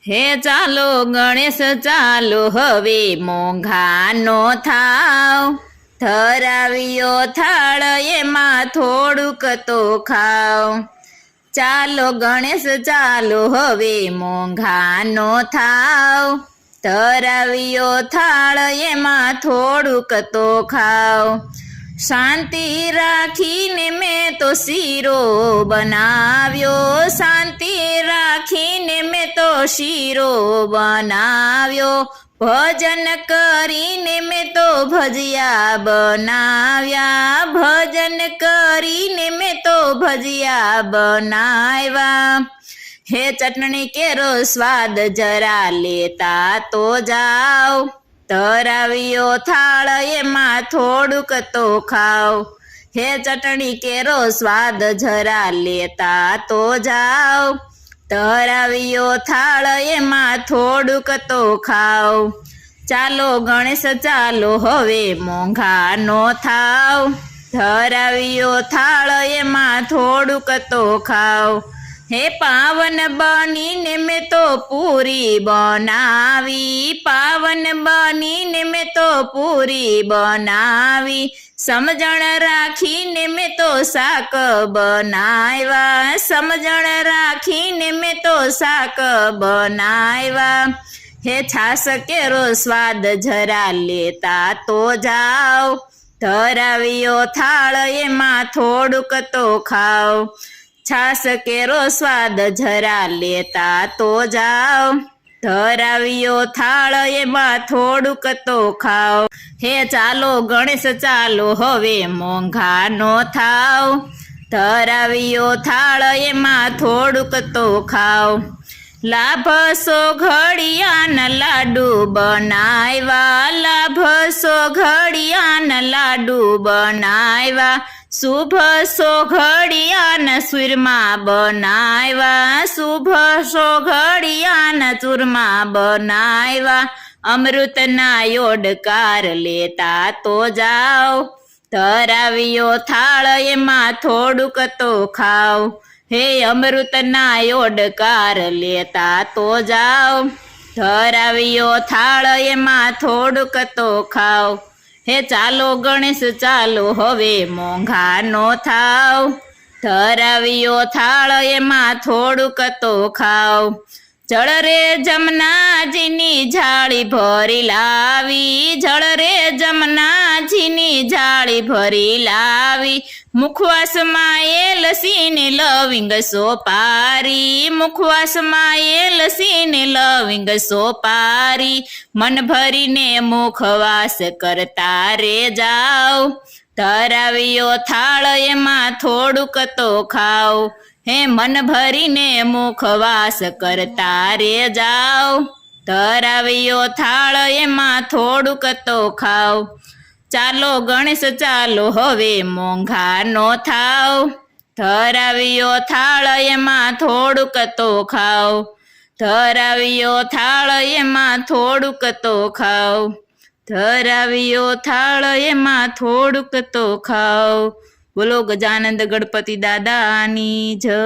હે ચાલો ગણેશ ચાલો હવે મોંઘા નો થાવ, ધરાવ્યો થાળ એમાં થોડુંક તો ખાવ। ચાલો ગણેશ ચાલો હવે મોંઘા નો થાવ, ધરાવ્યો થાળ એમાં થોડુંક તો ખાવ। શાંતિ રાખીને મેં તો શીરો બનાવ્યો, શાંતિ રાખીને મેં તો શીરો બનાવ્યો। ભજન કરીને મેં તો ભજીયા બનાવ્યા, ભજન કરીને મેં તો ભજીયા બનાવ્યા। હે ચટણી કેરો સ્વાદ જરા લેતા તો જાઓ, ધરાવ્યો થાળ એમાં થોડુંક તો ખાવ। હે ચટણી કેરો સ્વાદ જરા લેતા તો જાઓ, ધરાવ્યો થાળ એમાં થોડુંક તો ખાવ। ચાલો ગણેશ ચાલો હવે મોંઘા નો થાવ, ધરાવ્યો થાળ એમાં થોડુંક તો ખાવ। હે પાવન બનીને મેં તો પૂરી બનાવી, પાવન બનીને મેં તો પૂરી બનાવી। સમજણ રાખીને મેં તો શાક બનાવ્યા, સમજણ રાખીને મેં તો શાક બનાવ્યા। હે છાસ કેરો સ્વાદ જરા લેતા તો જાઓ, ધરાવ્યો થાળ એમાં થોડુંક તો ખાવ। છાસ કેરો સ્વાદ જરા લેતા તો જાઓ, ધરાવ્યો થાળ એમાં થોડુંક તો ખાવ। હે ચાલો ગણેશ ચાલો હવે મોંઘા નો થાવ, ધરાવ્યો થાળ એમાં થોડુંક તો ખાવ। લાભસો ઘડિયાના લાડુ બનાવ્યા, લાભસો ઘડિયાના લાડુ બનાવ્યા। શુભસો ઘડિયાના ચૂરમા બનાવ્યા, શુભસો ઘડિયાના ચૂરમા બનાવ્યા। અમૃતના યોડકાર લેતા તો જાઓ, ધરાવ્યો થાળ એમાં થોડુંક તો ખાવ। હે અમૃતના યોડકાર લેતા તો જાઓ, ધરાવ્યો થાળ એમાં થોડુંક તો ખાવ। હે ચાલો ગણેશ ચાલો હવે મોંઘા નો થાવ, ધરાવ્યો થાળ એમાં થોડુંક તો ખાવ। જળ રે જમનાજીની જાળી ભરી લાવી, જળ રે જમનાજીની જાળી ભરી લાવી। મુખવાસમાં એ લસીને લવિંગ સોપારી, મુખવાસમાં એ લસીને લવિંગ સોપારી। મન ભરીને મુખવાસ કરતા રે જાઓ, ધરાવ્યો થાળ એમાં થોડુંક તો ખાવ। હે મન ભરીને મુખવાસ કરતા રે જાઓ, ધરાવ્યો થાળ એમાં થોડુંક તો ખાવ। ચાલો ગણેશ ચાલો હવે મોંઘા નો થાવ, ધરાવ્યો થાળ એમાં થોડુંક તો ખાવ, ધરાવ્યો થાળ એમાં થોડુંક તો ખાવ, ધરાવ્યો થાળ એમાં થોડુંક તો ખાવ। બોલો ગજાનંદ ગણપતિ દાદાની જય।